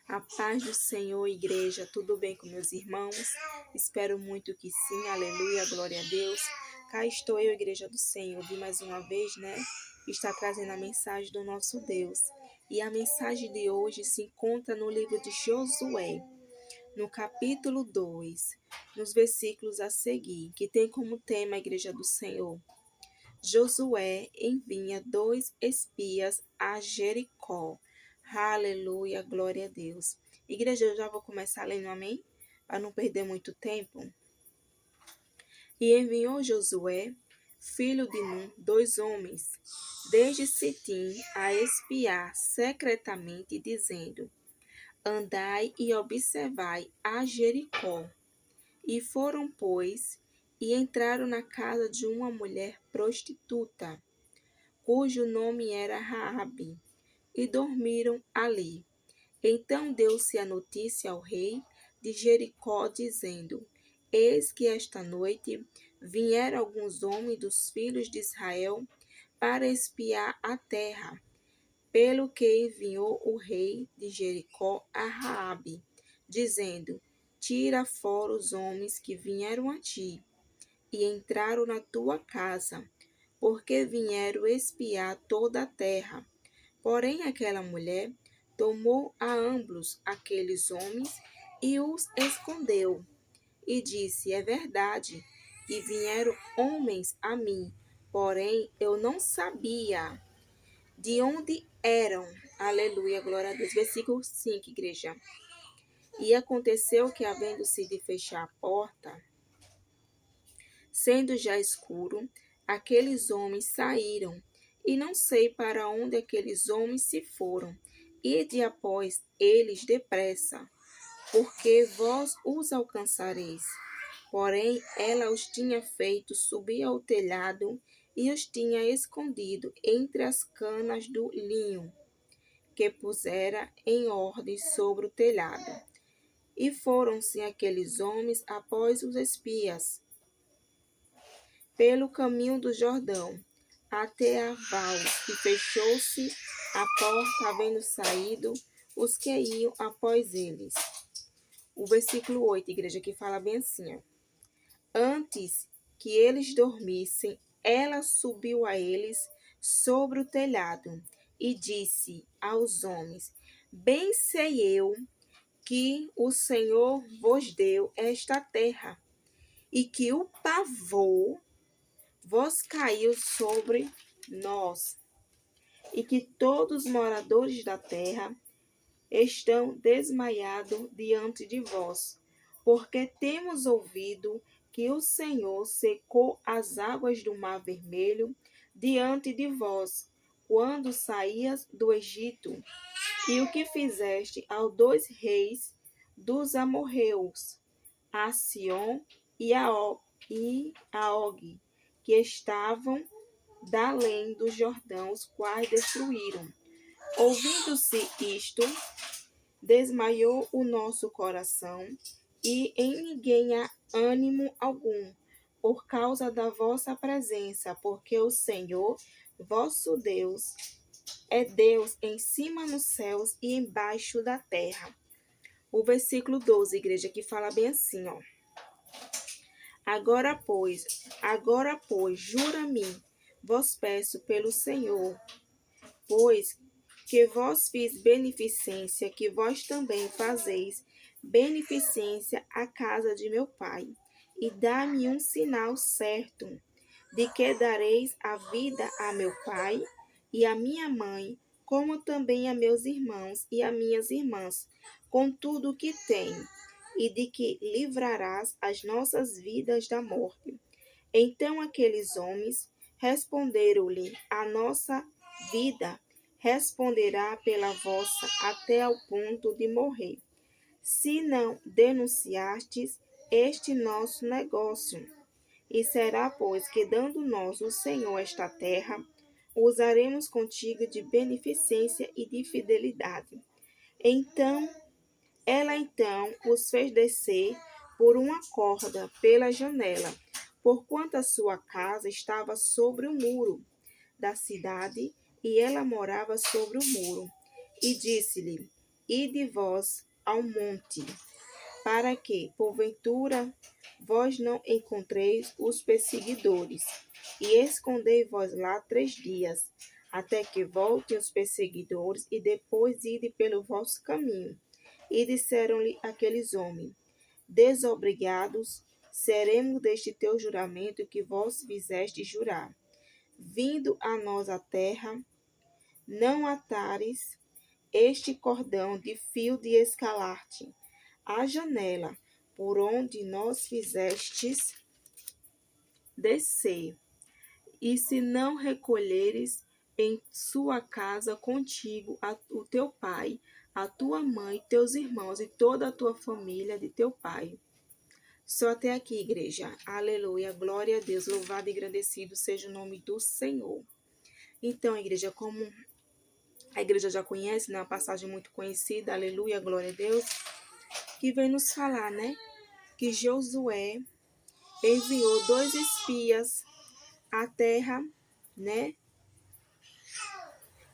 A paz do Senhor, igreja, tudo bem com meus irmãos? Espero muito que sim, aleluia, glória a Deus. Cá estou eu, igreja do Senhor, vi mais uma vez, está trazendo a mensagem do nosso Deus. E a mensagem de hoje se encontra no livro de Josué, no capítulo 2, nos versículos a seguir, que tem como tema a igreja do Senhor. Josué envia 2 espias a Jericó. Aleluia, glória a Deus. Igreja, eu já vou começar lendo amém? Para não perder muito tempo. E enviou Josué, filho de Nun, 2 homens, desde Sitim, a espiar secretamente, dizendo: Andai e observai a Jericó. E foram, pois, e entraram na casa de uma mulher prostituta, cujo nome era Raabe, e dormiram ali. Então deu-se a notícia ao rei de Jericó, dizendo: Eis que esta noite vieram alguns homens dos filhos de Israel para espiar a terra. Pelo que enviou o rei de Jericó a Raabe, dizendo: Tira fora os homens que vieram a ti e entraram na tua casa, porque vieram espiar toda a terra. Porém aquela mulher tomou a ambos aqueles homens e os escondeu, e disse: É verdade que vieram homens a mim, porém eu não sabia de onde eram. Aleluia, glória a Deus. Versículo 5, igreja. E aconteceu que, havendo-se de fechar a porta, sendo já escuro, aqueles homens saíram, e não sei para onde aqueles homens se foram. Ide após eles depressa, porque vós os alcançareis. Porém, ela os tinha feito subir ao telhado e os tinha escondido entre as canas do linho, que pusera em ordem sobre o telhado. E foram-se aqueles homens após os espias, pelo caminho do Jordão, até a val, e fechou-se a porta, havendo saído os que iam após eles. O versículo 8, igreja, que fala bem assim, ó. Antes que eles dormissem, ela subiu a eles sobre o telhado e disse aos homens: Bem sei eu que o Senhor vos deu esta terra, e que o pavor vos caiu sobre nós, e que todos os moradores da terra estão desmaiados diante de vós, porque temos ouvido que o Senhor secou as águas do Mar Vermelho diante de vós, quando saías do Egito, e o que fizeste aos 2 reis dos amorreus, a Sion e a Og, que estavam da além do Jordão, os quais destruíram. Ouvindo-se isto, desmaiou o nosso coração, e em ninguém há ânimo algum, por causa da vossa presença, porque o Senhor, vosso Deus, é Deus em cima nos céus e embaixo da terra. O versículo 12, igreja, que fala bem assim, ó. Agora, pois, jura-me, vos peço pelo Senhor, pois que vós fiz beneficência, que vós também fazeis beneficência à casa de meu pai, e dá-me um sinal certo, de que dareis a vida a meu pai e a minha mãe, como também a meus irmãos e a minhas irmãs, com tudo o que tenho, e de que livrarás as nossas vidas da morte. Então aqueles homens responderam-lhe: A nossa vida responderá pela vossa até ao ponto de morrer, se não denunciastes este nosso negócio. E será, pois, que dando nós o Senhor esta terra, usaremos contigo de beneficência e de fidelidade. Ela os fez descer por uma corda pela janela, porquanto a sua casa estava sobre o muro da cidade, e ela morava sobre o muro. E disse-lhe: ide vós ao monte, para que, porventura, vós não encontreis os perseguidores, e escondei vós lá 3 dias, até que voltem os perseguidores, e depois ide pelo vosso caminho. E disseram-lhe aqueles homens: desobrigados seremos deste teu juramento que vós fizeste jurar. Vindo a nós a terra, não atares este cordão de fio de escarlate, a janela por onde nós fizestes descer, e se não recolheres em sua casa contigo o teu pai, a tua mãe, teus irmãos e toda a tua família de teu pai. Só até aqui, igreja. Aleluia, glória a Deus, louvado e agradecido seja o nome do Senhor. Então, igreja, como a igreja já conhece, né, uma passagem muito conhecida, aleluia, glória a Deus, que vem nos falar, né, que Josué enviou 2 espias à terra, né,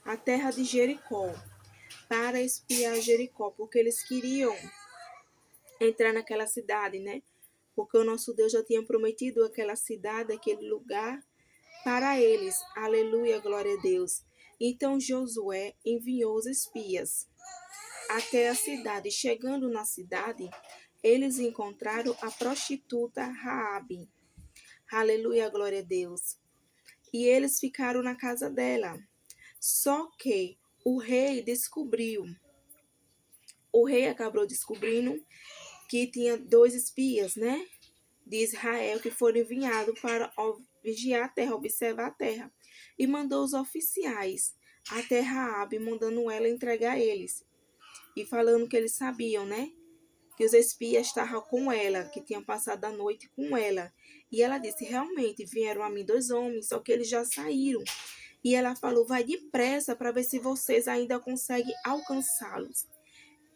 a terra de Jericó, para espiar Jericó, porque eles queriam entrar naquela cidade, né, porque o nosso Deus já tinha prometido aquela cidade, aquele lugar para eles, aleluia, glória a Deus. Então Josué enviou os espias até a cidade. Chegando na cidade, eles encontraram a prostituta Raabe. Aleluia, glória a Deus. E eles ficaram na casa dela. Só que o rei descobriu. O rei acabou descobrindo que tinha 2 espias, né, de Israel que foram enviados para vigiar a terra, observar a terra. E mandou os oficiais até Raabe, mandando ela entregar eles. E falando que eles sabiam, né, que os espias estavam com ela, que tinham passado a noite com ela. E ela disse, realmente, vieram a mim 2 homens, só que eles já saíram. E ela falou, vai depressa para ver se vocês ainda conseguem alcançá-los.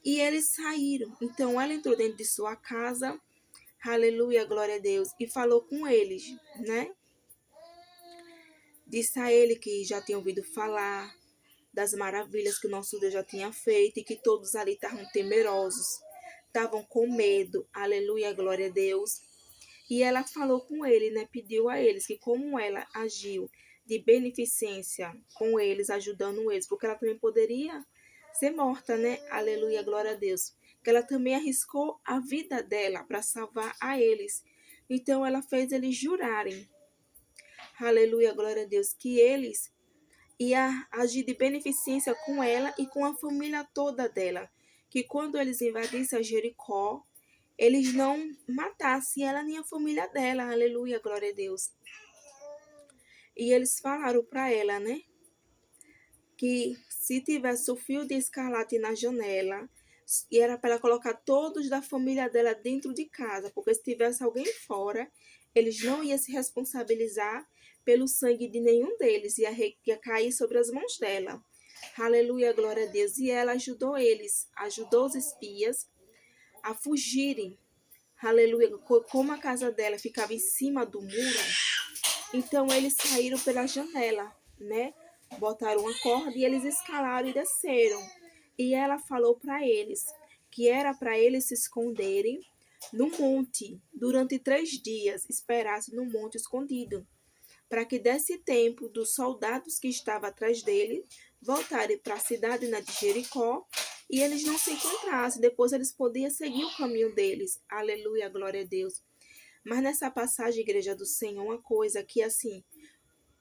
E eles saíram. Então ela entrou dentro de sua casa, aleluia, glória a Deus, e falou com eles, né? Disse a ele que já tinha ouvido falar das maravilhas que o nosso Deus já tinha feito e que todos ali estavam temerosos, estavam com medo, aleluia, glória a Deus. E ela falou com ele, né? Pediu a eles que como ela agiu de beneficência com eles, ajudando eles, porque ela também poderia ser morta, né? Aleluia, glória a Deus. Que ela também arriscou a vida dela para salvar a eles. Então ela fez eles jurarem, aleluia, glória a Deus, que eles iam agir de beneficência com ela e com a família toda dela. Que quando eles invadissem a Jericó, eles não matassem ela nem a família dela, aleluia, glória a Deus. E eles falaram para ela, né, que se tivesse o fio de escarlate na janela, e era para ela colocar todos da família dela dentro de casa, porque se tivesse alguém fora, eles não iam se responsabilizar pelo sangue de nenhum deles, ia cair sobre as mãos dela. Aleluia, glória a Deus. E ela ajudou eles, ajudou os espias a fugirem. Aleluia, como a casa dela ficava em cima do muro, então eles saíram pela janela, né? Botaram uma corda e eles escalaram e desceram. E ela falou para eles que era para eles se esconderem no monte durante 3 dias, esperassem no monte escondido, para que desse tempo dos soldados que estavam atrás dele voltarem para a cidade de Jericó e eles não se encontrassem. Depois eles podiam seguir o caminho deles. Aleluia, glória a Deus. Mas nessa passagem, igreja do Senhor, uma coisa que assim,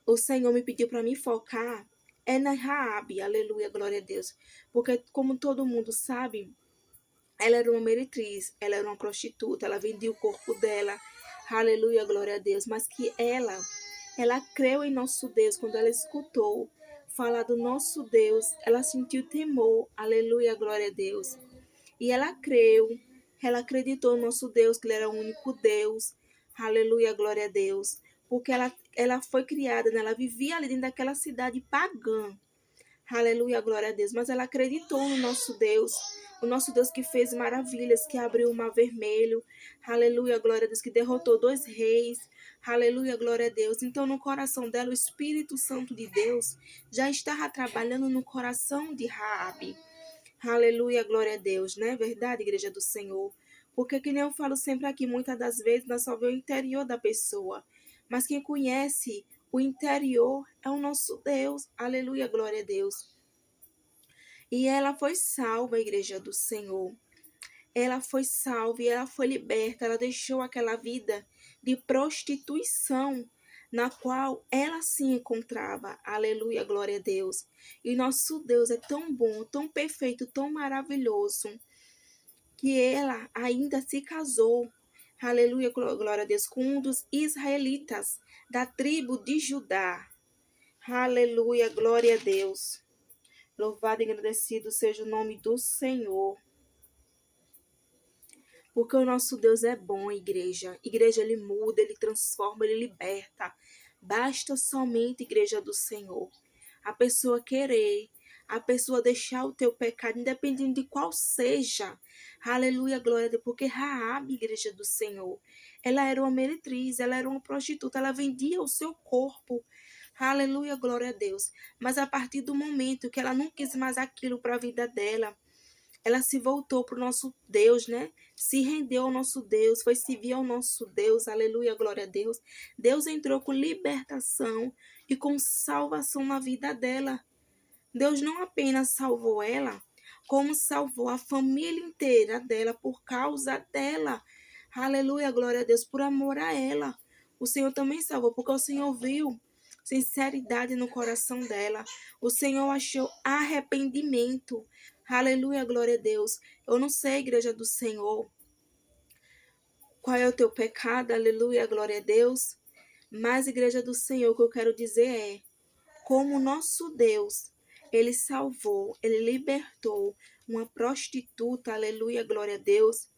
o Senhor me pediu para me focar é na Raabe, aleluia, glória a Deus. Porque como todo mundo sabe, ela era uma meretriz, ela era uma prostituta, ela vendia o corpo dela, aleluia, glória a Deus. Mas que ela creu em nosso Deus, quando ela escutou falar do nosso Deus, ela sentiu temor, aleluia, glória a Deus. E ela creu, ela acreditou no nosso Deus, que Ele era o único Deus. Aleluia, glória a Deus. Porque ela foi criada, né? Ela vivia ali dentro daquela cidade pagã. Aleluia, glória a Deus. Mas ela acreditou no nosso Deus. O nosso Deus que fez maravilhas, que abriu o mar vermelho. Aleluia, glória a Deus, que derrotou 2 reis. Aleluia, glória a Deus. Então, no coração dela, o Espírito Santo de Deus já estava trabalhando no coração de Raabe. Aleluia, glória a Deus, não é verdade, igreja do Senhor? Porque, que nem eu falo sempre aqui, muitas das vezes nós só vemos o interior da pessoa. Mas quem conhece o interior é o nosso Deus. Aleluia, glória a Deus. E ela foi salva, a igreja do Senhor. Ela foi salva e ela foi liberta. Ela deixou aquela vida de prostituição na qual ela se encontrava. Aleluia, glória a Deus. E nosso Deus é tão bom, tão perfeito, tão maravilhoso, que ela ainda se casou. Aleluia, glória a Deus, com um dos israelitas da tribo de Judá. Aleluia, glória a Deus. Louvado e agradecido seja o nome do Senhor. Porque o nosso Deus é bom, igreja. Igreja, ele muda, ele transforma, ele liberta. Basta somente, igreja do Senhor, a pessoa querer, a pessoa deixar o teu pecado, independente de qual seja. Aleluia, glória a Deus. Porque Raabe, igreja do Senhor, ela era uma meretriz, ela era uma prostituta, ela vendia o seu corpo. Aleluia, glória a Deus. Mas a partir do momento que ela não quis mais aquilo para a vida dela, ela se voltou para o nosso Deus, né? Se rendeu ao nosso Deus, foi servir ao nosso Deus, aleluia, glória a Deus. Deus entrou com libertação e com salvação na vida dela. Deus não apenas salvou ela, como salvou a família inteira dela por causa dela. Aleluia, glória a Deus, por amor a ela. O Senhor também salvou, porque o Senhor viu sinceridade no coração dela. O Senhor achou arrependimento. Aleluia, glória a Deus. Eu não sei, igreja do Senhor, qual é o teu pecado, aleluia, glória a Deus. Mas, igreja do Senhor, o que eu quero dizer é, como o nosso Deus, ele salvou, ele libertou uma prostituta, aleluia, glória a Deus.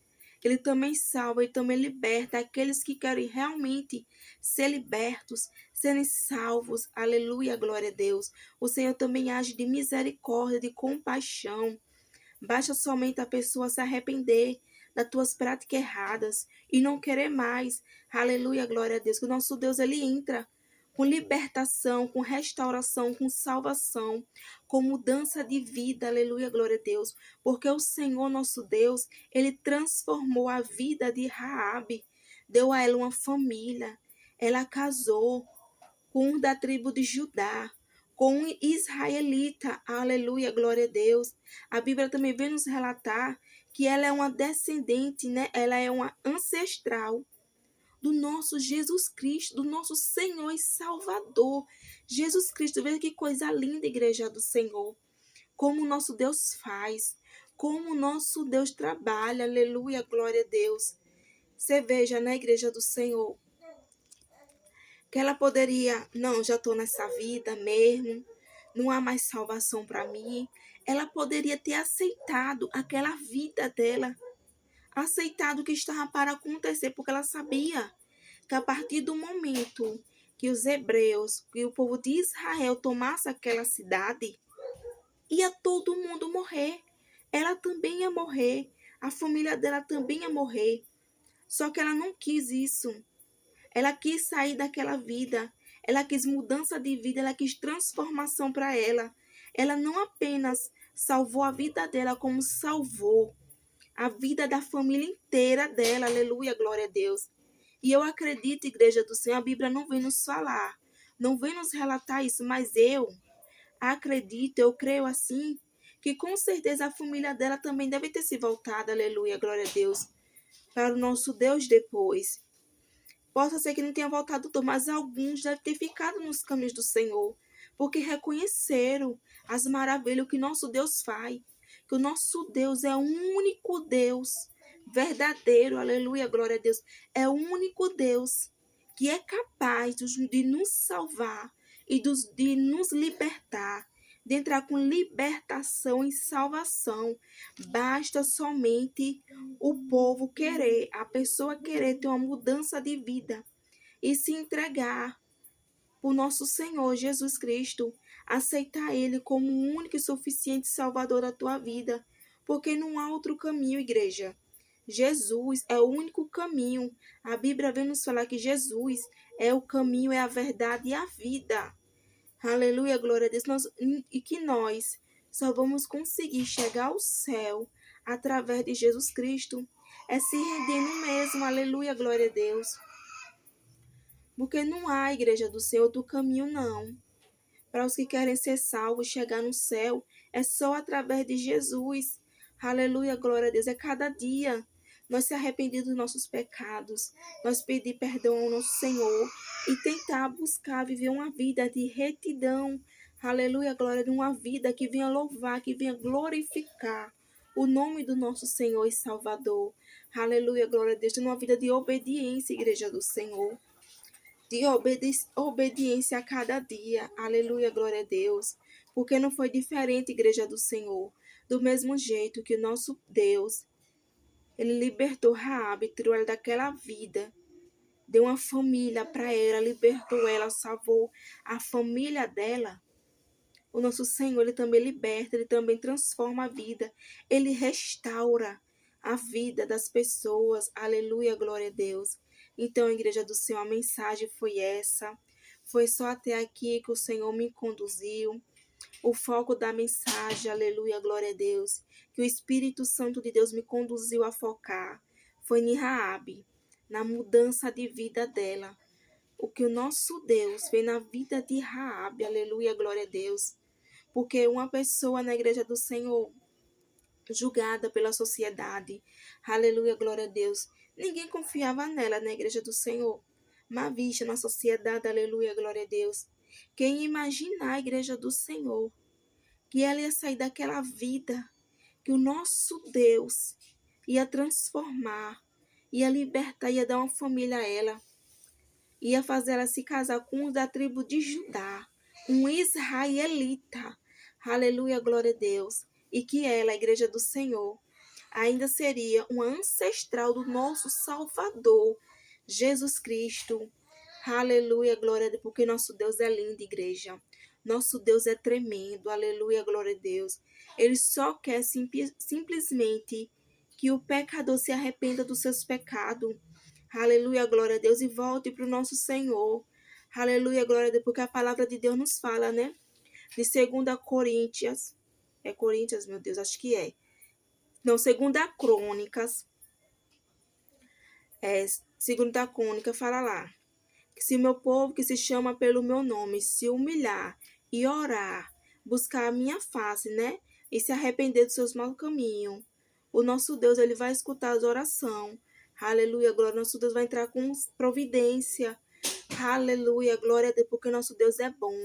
Ele também salva e também liberta aqueles que querem realmente ser libertos, serem salvos. Aleluia, glória a Deus. O Senhor também age de misericórdia, de compaixão. Basta somente a pessoa se arrepender das tuas práticas erradas e não querer mais. Aleluia, glória a Deus. Que o nosso Deus, ele entra com libertação, com restauração, com salvação, com mudança de vida, aleluia, glória a Deus, porque o Senhor nosso Deus, ele transformou a vida de Raabe, deu a ela uma família, ela casou com um da tribo de Judá, com um israelita, aleluia, glória a Deus. A Bíblia também vem nos relatar que ela é uma descendente, né? Ela é uma ancestral do nosso Jesus Cristo, do nosso Senhor e Salvador. Jesus Cristo, veja que coisa linda, igreja do Senhor. Como o nosso Deus faz, como o nosso Deus trabalha, aleluia, glória a Deus. Você veja na igreja do Senhor, que ela poderia, não, já estou nessa vida mesmo, não há mais salvação para mim. Ela poderia ter aceitado aquela vida dela, aceitado o que estava para acontecer, porque ela sabia que a partir do momento que os hebreus, que o povo de Israel tomasse aquela cidade, ia todo mundo morrer. Ela também ia morrer, a família dela também ia morrer. Só que ela não quis isso. Ela quis sair daquela vida, ela quis mudança de vida, ela quis transformação para ela. Ela não apenas salvou a vida dela, como salvou a vida da família inteira dela. Aleluia, glória a Deus. E eu acredito, igreja do Senhor, a Bíblia não vem nos falar, não vem nos relatar isso, mas eu acredito, eu creio assim, que com certeza a família dela também deve ter se voltado, aleluia, glória a Deus, para o nosso Deus depois. Possa ser que não tenha voltado todo, mas alguns devem ter ficado nos caminhos do Senhor, porque reconheceram as maravilhas que nosso Deus faz, que o nosso Deus é o único Deus verdadeiro, aleluia, glória a Deus, é o único Deus que é capaz de nos salvar e de nos libertar, de entrar com libertação e salvação. Basta somente o povo querer, a pessoa querer ter uma mudança de vida e se entregar por nosso Senhor Jesus Cristo, aceitar Ele como o único e suficiente Salvador da tua vida, porque não há outro caminho, igreja. Jesus é o único caminho. A Bíblia vem nos falar que Jesus é o caminho, é a verdade e a vida. Aleluia, glória a Deus. E que nós só vamos conseguir chegar ao céu através de Jesus Cristo. É se rendendo mesmo, aleluia, glória a Deus. Porque não há, igreja do Senhor, outro caminho não. Para os que querem ser salvos, chegar no céu, é só através de Jesus. Aleluia, glória a Deus. É cada dia nós se arrepender dos nossos pecados, nós pedir perdão ao nosso Senhor e tentar buscar viver uma vida de retidão. Aleluia, glória a Deus. Uma vida que venha louvar, que venha glorificar o nome do nosso Senhor e Salvador. Aleluia, glória a Deus. Uma vida de obediência, igreja do Senhor, de obediência a cada dia. Aleluia, glória a Deus. Porque não foi diferente, igreja do Senhor. Do mesmo jeito que o nosso Deus, ele libertou Raabe, tirou ela daquela vida, deu uma família para ela, libertou ela, salvou a família dela. O nosso Senhor, ele também liberta, ele também transforma a vida, ele restaura a vida das pessoas. Aleluia, glória a Deus. Então, igreja do Senhor, a mensagem foi essa. Foi só até aqui que o Senhor me conduziu. O foco da mensagem, aleluia, glória a Deus, que o Espírito Santo de Deus me conduziu a focar, foi em Raabe, na mudança de vida dela. O que o nosso Deus fez na vida de Raabe, aleluia, glória a Deus. Porque uma pessoa na igreja do Senhor, julgada pela sociedade, aleluia, glória a Deus, ninguém confiava nela na igreja do Senhor. Mas vista na sociedade, aleluia, glória a Deus. Quem imaginar a igreja do Senhor, que ela ia sair daquela vida, que o nosso Deus ia transformar, ia libertar, ia dar uma família a ela, ia fazer ela se casar com um da tribo de Judá, um israelita, aleluia, glória a Deus, e que ela, a igreja do Senhor, ainda seria uma ancestral do nosso Salvador, Jesus Cristo. Aleluia, glória a Deus, porque nosso Deus é lindo, igreja. Nosso Deus é tremendo, aleluia, glória a Deus. Ele só quer simplesmente que o pecador se arrependa dos seus pecados. Aleluia, glória a Deus, e volte para o nosso Senhor. Aleluia, glória a Deus, porque a palavra de Deus nos fala, né? De 2 Coríntios, é Coríntios, meu Deus, acho que é. Não, 2 Crônicas, 2 Crônica fala lá, que se meu povo que se chama pelo meu nome se humilhar e orar, buscar a minha face, né? E se arrepender dos seus maus caminhos, o nosso Deus, ele vai escutar as orações. Aleluia, glória, nosso Deus vai entrar com providência. Aleluia, glória a Deus, porque nosso Deus é bom.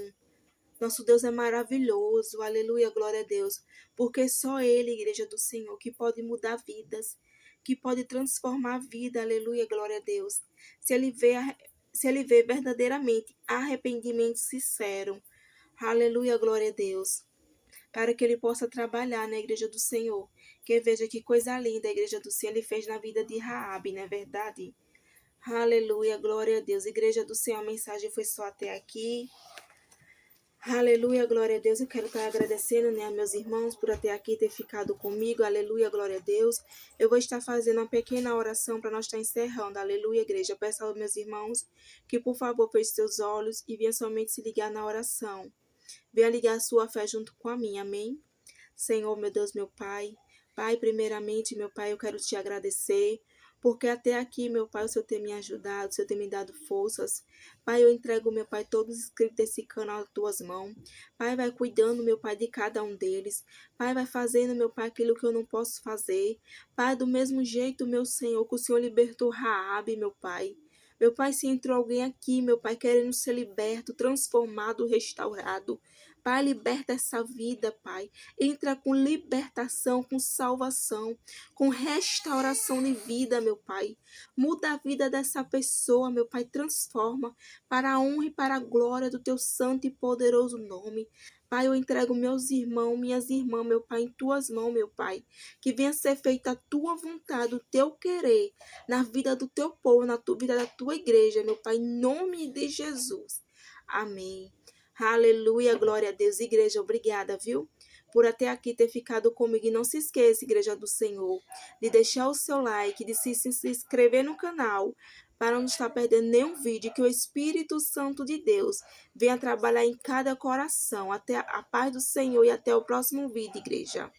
Nosso Deus é maravilhoso. Aleluia, glória a Deus. Porque só Ele, igreja do Senhor, que pode mudar vidas, que pode transformar a vida. Aleluia, glória a Deus. Se Ele vê verdadeiramente arrependimento sincero. Aleluia, glória a Deus. Para que Ele possa trabalhar na igreja do Senhor. Que veja que coisa linda a igreja do Senhor Ele fez na vida de Raabe, não é verdade? Aleluia, glória a Deus. Igreja do Senhor, a mensagem foi só até aqui. Aleluia, glória a Deus. Eu quero estar agradecendo, né, a meus irmãos por até aqui ter ficado comigo. Aleluia, glória a Deus. Eu vou estar fazendo uma pequena oração para nós estar encerrando. Aleluia, igreja. Eu peço aos meus irmãos que, por favor, feche seus olhos e venha somente se ligar na oração. Venha ligar a sua fé junto com a minha, amém? Senhor, meu Deus, meu Pai. Pai, primeiramente, meu Pai, eu quero te agradecer, porque até aqui, meu Pai, o Senhor tem me ajudado, o Senhor tem me dado forças. Pai, eu entrego, meu Pai, todos os inscritos desse canal nas tuas mãos. Pai, vai cuidando, meu Pai, de cada um deles. Pai, vai fazendo, meu Pai, aquilo que eu não posso fazer. Pai, do mesmo jeito, meu Senhor, que o Senhor libertou Raabe, meu Pai. Meu Pai, se entrou alguém aqui, meu Pai, querendo ser liberto, transformado, restaurado. Pai, liberta essa vida, Pai. Entra com libertação, com salvação, com restauração de vida, meu Pai. Muda a vida dessa pessoa, meu Pai. Transforma para a honra e para a glória do teu santo e poderoso nome. Pai, eu entrego meus irmãos, minhas irmãs, meu Pai, em tuas mãos, meu Pai. Que venha ser feita a tua vontade, o teu querer, na vida do teu povo, na vida da tua igreja, meu Pai, em nome de Jesus. Amém. Aleluia, glória a Deus. Igreja, obrigada, viu? Por até aqui ter ficado comigo. E não se esqueça, igreja do Senhor, de deixar o seu like, de se inscrever no canal, para não estar perdendo nenhum vídeo, que o Espírito Santo de Deus venha trabalhar em cada coração. Até a paz do Senhor e até o próximo vídeo, igreja.